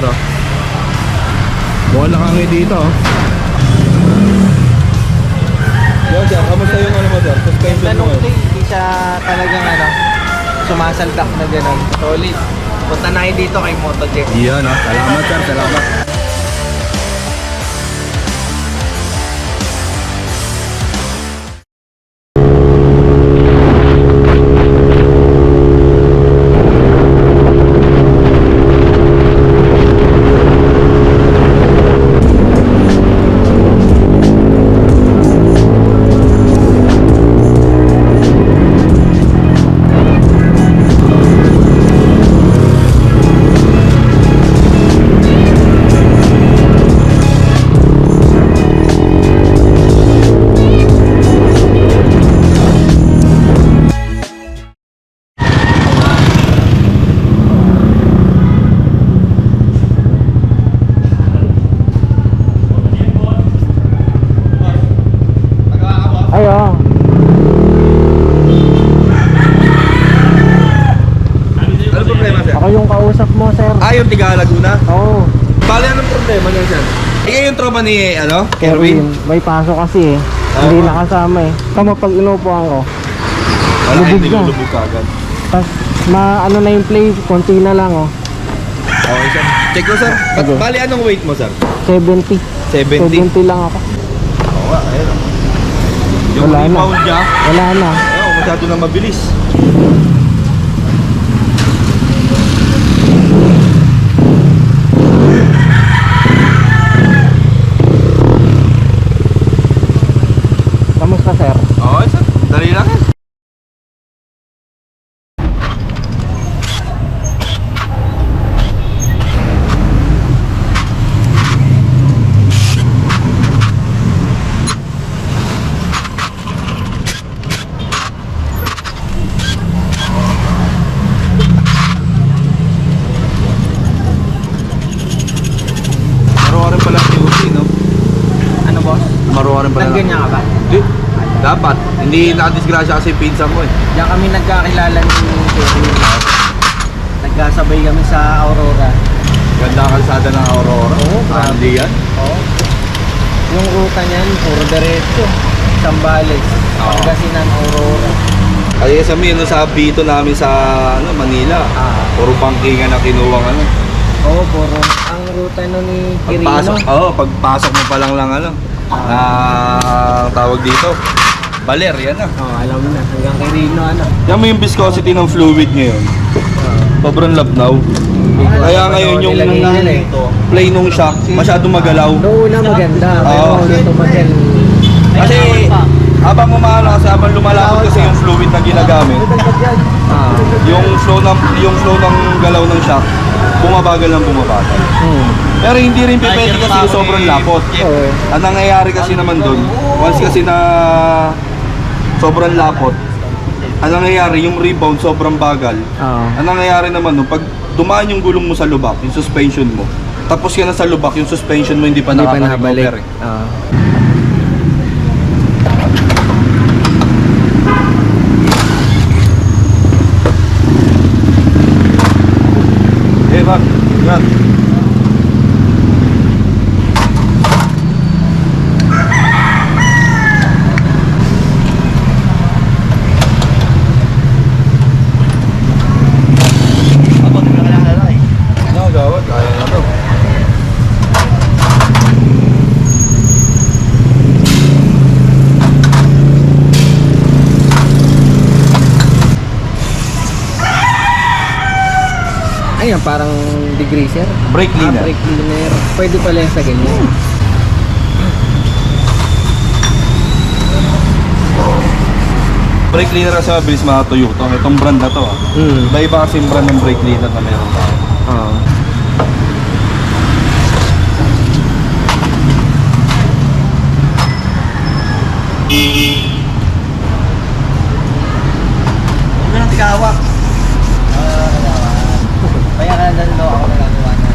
sir, oh. Mukhang nakangay dito, oh. Yo, sir, kamusta yung ano mo, sir? Suspension mo, Tanong hindi siya talagang sumasaldak na gano'n. Solid. Punta na kayo dito kay Motojet. Iyan, oh. Salamat, sir. Salamat. Ayo. Ano problema, sir? Ako yung kausap mo, sir. Yung tiga Laguna? Oo. Bale, anong problema niya, sir? Yung tropa ni, Kerwin? May pasok kasi Hindi nakasama eh. Tama pag inupuan ko. Wala, lubog hindi na. lubog kagad. Tapos ano na yung play, konti na lang oh. Okay, sir. Check ko, sir. Okay. Bali, anong weight mo, sir? 70. 70? 70 lang ako. Oo nga, ayun. Yung Wala na. rebound niya, Wala na. masyado na mabilis. Kamusta, sir? Okay, sir. Dali lang yan. Maruha rin pala si Uzi, no? Ano, boss? Maruha rin pala. Nagganyan ka ba? Di, dapat. Hindi nakadisgrasya kasi pinsan mo eh. Diyan kami nagkakilala ni Kevin. Nagkasabay kami sa Aurora. Ganda ang kalsada ng Aurora. Oo, grabe. Handy yan. Oo. Yung ruta niyan, puro diretso. Sambales. Oo. Pangasinan, Aurora. Kasi sa Bito namin sa Manila. Puro pangkingan na kinuwang Oo, puro. Ang ruta nun ni Quirino. Pagpasok mo pa lang tawag dito. Baler, yan na. Oo, alam na. Hanggang Quirino, Yan mo yung viscosity ng fluid ngayon. Sobrang labnaw. Kaya ngayon yung play nung shock, masyadong magalaw. Noong una maganda, pero Oo. ulit tumagal. Kasi habang habang lumalakad kasi yung fluid na ginagamit, yung flow ng galaw ng shock, bumabagal ng bumabagal. Pero hindi rin pwede kasi yung sobrang lapot. Oo. Ang nangyayari kasi naman doon, once kasi na sobrang lapot, ang nangyayari yung rebound sobrang bagal. Oo. Ang nangyayari naman no, pag dumaan yung gulong mo sa lubak, yung suspension mo, tapos ka na sa lubak, yung suspension mo hindi pa nakaka-recover eh. Oo. Bak, ingat. Gawat, kaya na to. Ayan, parang degreaser. Brake cleaner. Brake cleaner. Pwede pala yung sa ganyan. Brake cleaner kasi mabilis makatuyo to. Itong brand na to. Iba kasi yung brand ng brake cleaner na meron tayo. Oo. Huwag na tigawak. Kaya ka na daw ako nagagawa niya.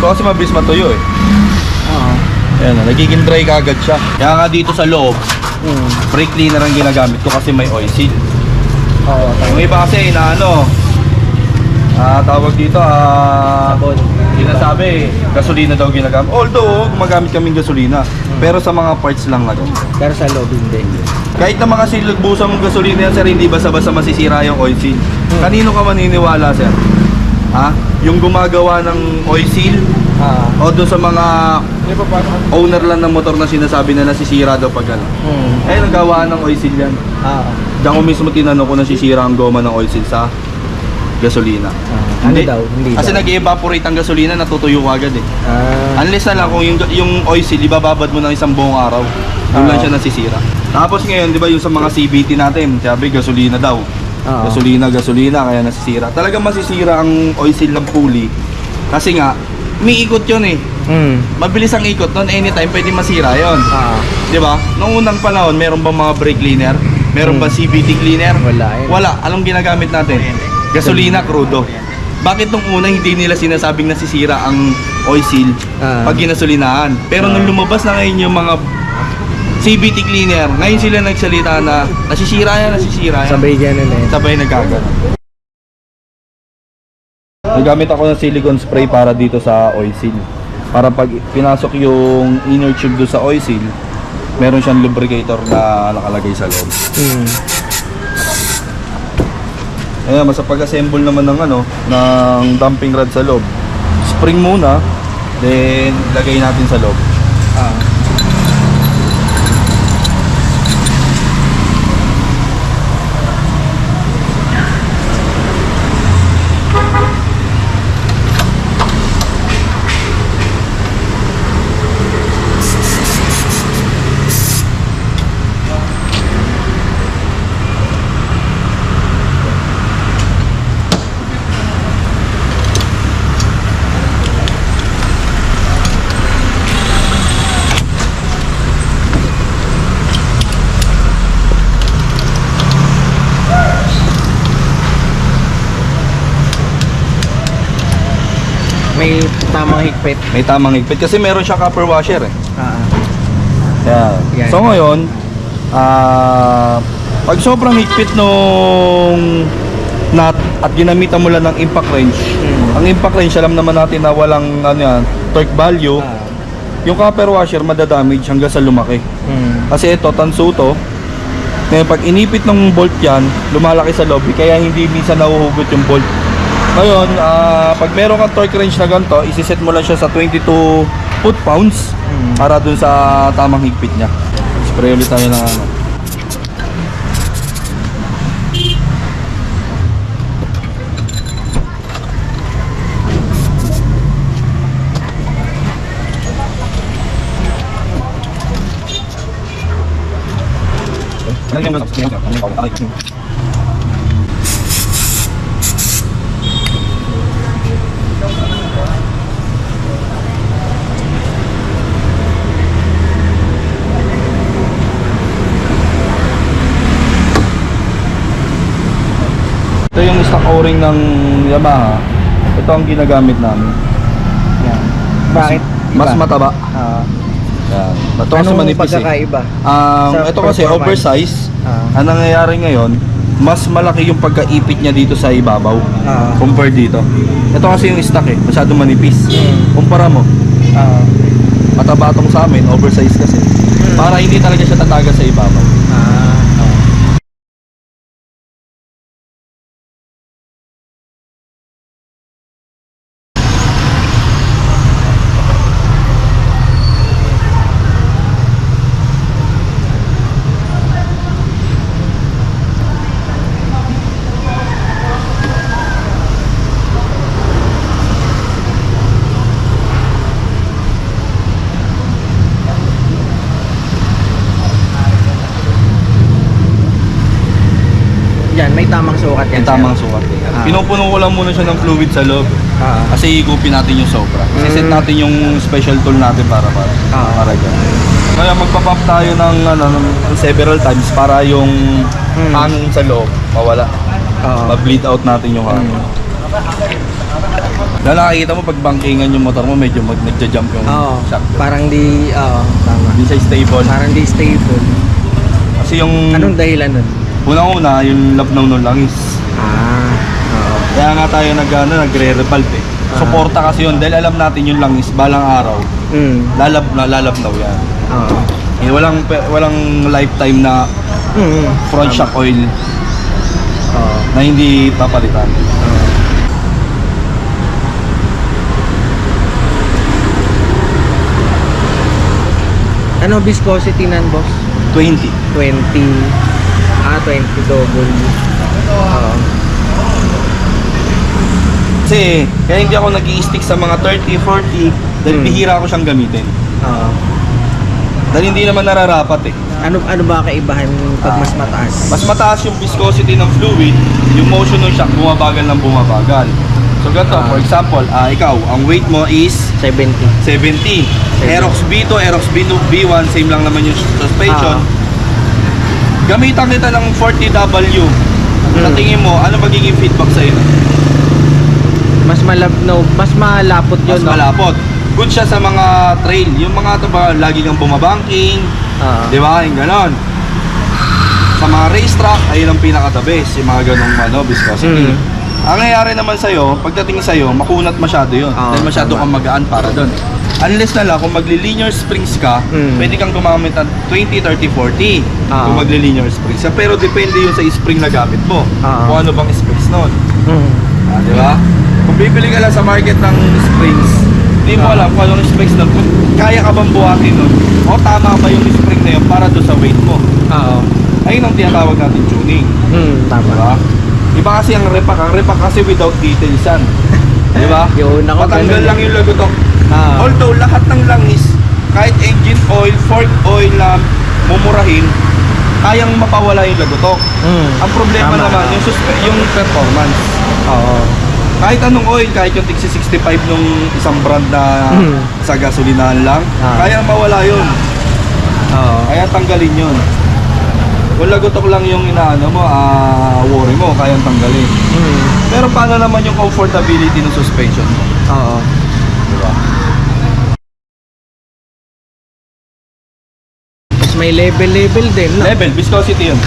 Ito kasi mabilis matuyo eh. Oo. Ayan, nagiging dry kagad siya. Kaya nga dito sa loob, brake cleaner ang ginagamit ko kasi may oil seal. Oo. Yung iba kasi na ano, tawag dito, Sabon. sinasabi, gasolina daw ginagamit. Although, gumagamit kaming gasolina. Pero sa mga parts lang na ganun. Pero sa loob hindi. Kahit naman kasi lagbusan mong gasolina yan, sir, hindi basta-basta masisira yung oil seal. Kanino ka maniniwala, sir? Ha? Yung gumagawa ng oil seal? O doon sa mga owner lang ng motor na sinasabi na nasisira daw pag ano? Eh, nagawa ng oil seal yan. Diyan ko mismo tinanong kung nasisira ang goma ng oil seal sa gasolina. Ano daw? Hindi Kasi daw. nag-evaporate ang gasolina, natutuyo agad eh. Unless na lang kung yung oil seal, ibababad mo ng isang buong araw. Doon lang siya nasisira. Tapos ngayon, di ba yung sa mga CVT natin, sabi gasolina daw. Gasolina, kaya nasisira. Talagang masisira ang oil seal ng pulley. Kasi nga, umiikot yun eh. Mabilis ang ikot noon, anytime pwede masira yon. Di ba? Noong unang panahon, meron bang mga brake cleaner? Meron ba CVT cleaner? Wala eh. Wala. Anong ginagamit natin? Gasolina, crudo. Bakit nung una hindi nila sinasabing nasisira ang oil seal pag ginasolinahan? Pero nung lumabas na ngayon yung mga CVT cleaner, ngayon sila nagsalita na nasisira yan. Sabay ganun eh. Sabay nagkagano. Nagamit ako ng silicone spray para dito sa oil seal. Para pag pinasok yung inner tube do sa oil seal, meron siyang lubricator na nakalagay sa loob. Ayan, sa pag-assemble naman ng ng dumping rod sa loob. Spring muna, then lagay natin sa loob. May tamang higpit. May tamang higpit kasi meron siyang copper washer eh. Yeah. Yan. So ngayon, pag sobrang higpit nung nut at ginamitan mo lang ng impact wrench, ang impact wrench alam naman natin na walang torque value, yung copper washer madadamage hanggang sa lumaki. Kasi ito, tanso to. Ngayon pag inipit ng bolt yan, lumalaki sa loob, kaya hindi minsan nahuhugot yung bolt. Ngayon, pag meron kang torque wrench na ganito, isiset mo lang siya sa 22 foot-pounds para dun sa tamang higpit niya. Spray ulit tayo ng ano. Ito yung stock o-ring ng Yamaha. Ito ang ginagamit namin. Yan. Bakit? Mas mataba. Yan. Ito kasi Anong manipis eh. pagkakaiba? Ito kasi performance? oversize. Ang nangyayari ngayon, mas malaki yung pagkaipit niya dito sa ibabaw compare dito. Ito kasi yung stock eh, masyadong manipis. Kumpara mo, mataba tong sa amin, oversize kasi. Para hindi talaga siya tataga sa ibabaw. Yan, may tamang sukat yan. Yung tamang sukat. Pinupuno ko lang muna siya ng fluid sa loob. Kasi higupin natin yung sobra. Set natin yung special tool natin para dyan. Kaya magpa-pump tayo ng several times para yung hangin sa loob mawala. Ma-bleed out natin yung hangin. Dahil nakikita mo pag bankingan yung motor mo, medyo nagja-jump yung Oo. shock. Parang di, tama. Hindi siya stable. Parang di stable. Kasi yung Anong dahilan nun? unang-una, yung labnaw ng langis. Oo. Kaya nga tayo nagre-revalve eh. Suporta kasi yun dahil alam natin yung langis balang araw lalabnaw yan. Oo. Eh, walang lifetime na front shock oil Oo. na hindi papalitan. Ano viscosity nan, boss? 20. 20. 20 double. Oo. Kasi kaya hindi ako nag-i-stick sa mga 30, 40 dahil bihira ko siyang gamitin. Oo. Dahil hindi naman nararapat eh. Ano ba kaibahan pag mas mataas? Mas mataas yung viscosity ng fluid, yung motion ng shock bumabagal ng bumabagal. So ganito, for example, ikaw, ang weight mo is 70. 70. Aerox B2, Aerox B1, same lang naman yung suspension. Gamitan kita ng 40W. Sa tingin mo, ano magiging feedback sa iyo? Mas mas malapot yun, Mas no? malapot. Good siya sa mga trail. Yung mga ba, lagi kang bumabanking, di ba? Yung ganon. Sa mga racetrack, ayun ang pinaka-the best. Yung mga ganong viscosity. Ang nangyayari naman sa'yo, pagdating sa'yo, makunat masyado yun. Dahil masyado kang magaan para doon. Unless na lang, kung magli-linear springs ka, pwede kang gumamit ng 20, 30, 40 kung magli-linear springs ka. Pero depende yun sa spring na gamit mo. Kung ano bang specs nun. Di ba? Kung bibili ka lang sa market ng springs, hindi mo alam kung anong specs nun. Kung kaya ka bang buhatin nun, o tama ba yung spring na yun para doon sa weight mo. Ayun ang tinatawag natin tuning. Tama. Diba? Iba kasi ang repack kasi without details yan. Di ba? Yun, ako Patanggal ganun. lang yung lagotok. Although lahat ng langis, kahit engine oil, fork oil na mumurahin, kayang mapawala yung lagotok. Ang problema Tama. naman, yung performance. Kahit anong oil, kahit yung Tixi 65 nung isang brand na sa gasolinahan lang, kayang mawala yun. Kaya tanggalin yun. Kung lagotok lang yung inaano mo, worry mo, kayang tanggalin. Pero paano naman yung comfortability ng suspension mo? Diba? Tapos may level din, no? Level, viscosity yun.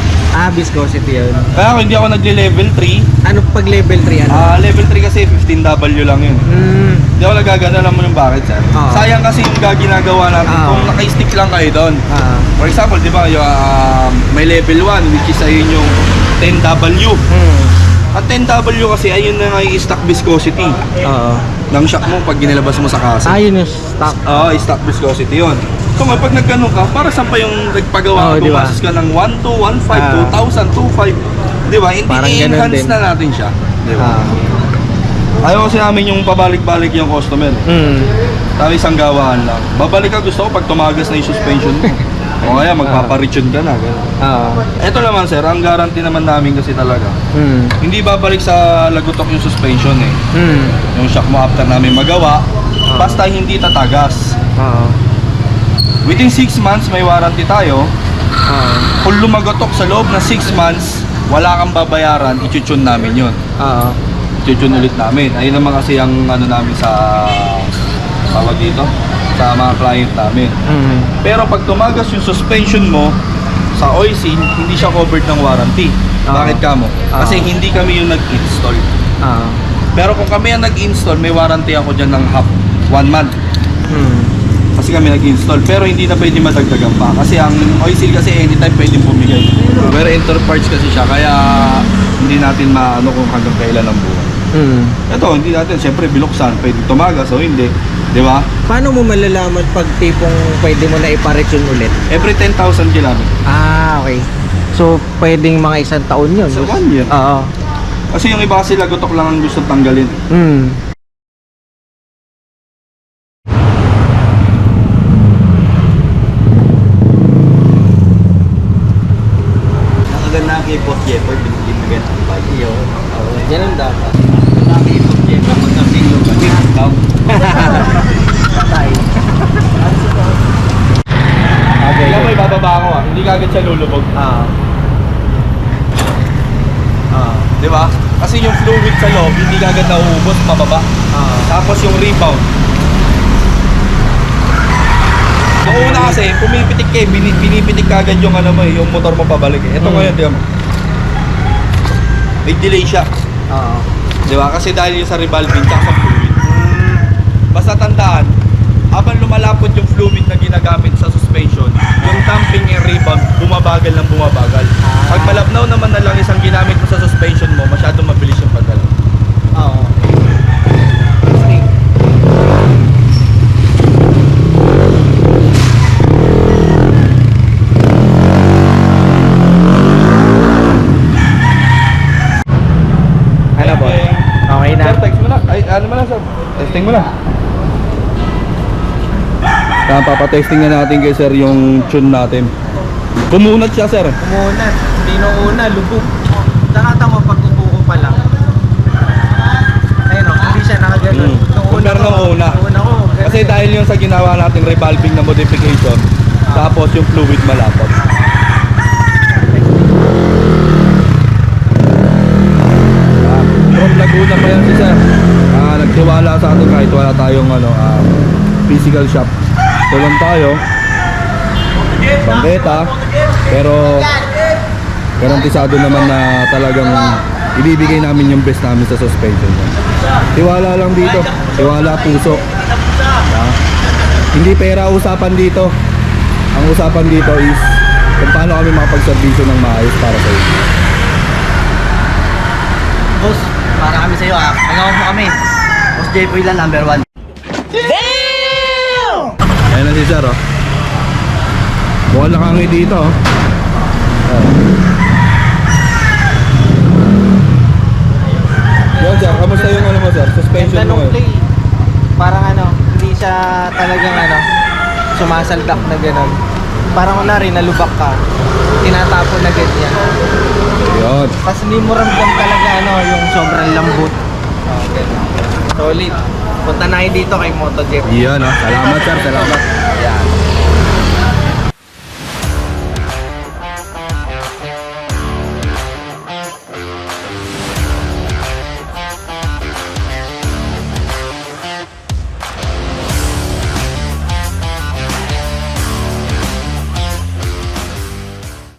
Viscosity yun. Kaya kung hindi ako nagle-level 3, Ano pag level 3, ano? level 3 kasi 15W lang yun. Hindi ako nagagana, alam mo yung bakit, sir? Sayang kasi yung ginagawa natin kung naka-stick lang kayo doon. For example, di ba, yung, may level 1 which is ayun yung 10W. Ang 10W kasi ayun na nga yung stock viscosity ng shock mo pag ginilabas mo sa kasa. Yun yung stock. Stock viscosity yun. So nga, pag nagganong ka, para saan pa yung nagpagawa ka, diba? bumasis ka ng 1, 2, 1, 5, 2,000, 2,500. Di ba? Hindi Parang ganun i-enhance din. na natin siya. Di ba? Ayaw kasi namin yung pabalik-balik yung customer. Sabi isang gawaan lang. Babalik ka, gusto ko pag tumagas na yung suspension mo. O kaya magpaparitune ka na. Ito naman sir, ang guarantee naman namin kasi talaga. Hindi babalik sa lagotok yung suspension eh. Yung shock mo after namin magawa, basta hindi tatagas. Within 6 months may warranty tayo. Kung lumagotok sa loob ng 6 months, wala kang babayaran, i-tune namin yun. I-tune ulit namin. Ayun naman kasi ang ano namin sa tawag dito, sa mga client namin. Pero pag tumagas yung suspension mo sa oil seal, hindi siya covered ng warranty. Bakit kamo? Kasi hindi kami yung nag-install. Pero kung kami ang nag-install, may warranty ako dyan ng 1 month. Kasi kami nag-install. Pero hindi na pwede madagdagan pa. Kasi ang oil seal kasi anytime pwede bumigay. Pero inter parts kasi siya, kaya hindi natin maano kung hanggang kailan ang buwan. Ito, hindi natin, siyempre biluksan, pwede tumagas o hindi. Di ba? Paano mo malalaman pag tipong pwede mo na iparitune ulit? Every 10,000 kilometers. Okay. So, pwedeng mga 1 taon yun? So, 1 year. Kasi yung iba kasi lagotok lang ang gusto tanggalin. Nakaganda kay Boss Jeffer, binigyan mo ganun ang bike. Yan ang dapat. Nakaganda kay Boss Jeffer, pag nasilo ka, discount. Patay. Kaya may bababa ako hindi kagad siya lulubog. Di ba? Kasi yung fluid sa loob, hindi agad nauubos, mababa. Tapos yung rebound. Noong una kasi, pumipitik kayo, binipitik kagad yung ano mo eh, yung motor mo pabalik eh. Ito ngayon, di ba? May delay siya. Oo. Di ba? Kasi dahil yung sa revolving tsaka sa fluid. Basta tandaan, habang lumalapot yung fluid na ginagamit sa suspension, yung damping and rebound, bumabagal ng bumabagal. Pag malabnaw naman na lang isang ginamit mo sa suspension mo, masyadong mabilis yung paggalaw. Oo. Sige. Ano po? Okay na. Sir, text mo na. Ay, ano mo na, sir? Testing mo na. Papatesting na natin kay sir yung tune natin. Pumunat siya, sir. Umunat. Hindi nung una, lubog. Saka tama pagkupo ko pa lang. Ayun o, hindi siya nakaganon. Compare nung una. Nung una ko, ganun Kasi eh. dahil yung sa ginawa nating revolving na modification, tapos yung fluid malapot. From Laguna pa yan si sir. Nagtiwala sa atin kahit wala tayong physical shop. Tulong tayo. Bangketa. Pero garantisado naman na talagang ibibigay namin yung best namin sa suspension. Tiwala lang dito. Tiwala, puso. Hindi pera usapan dito. Ang usapan dito is kung paano kami makapagservisyo ng maayos para sa inyo. Boss, para kami sa'yo ah. Nagawa mo kami. Boss J-Boy lang, number 1. Ayan na si sir, oh. Buwan lang kami dito, oh. Yan sir, kamusta yung ano mo sir? Suspension Ganda mo nung ngayon? play. Parang hindi siya talagang sumasaldak na gano'n. Parang kunwari, nalubak ka. Tinatapon na ganyan. Yun. Tapos hindi mo ramdam talaga yung sobrang lambot. Ganun. Solid. Punta na kayo dito kay MotoJet. Yan, oh. Salamat sir, salamat.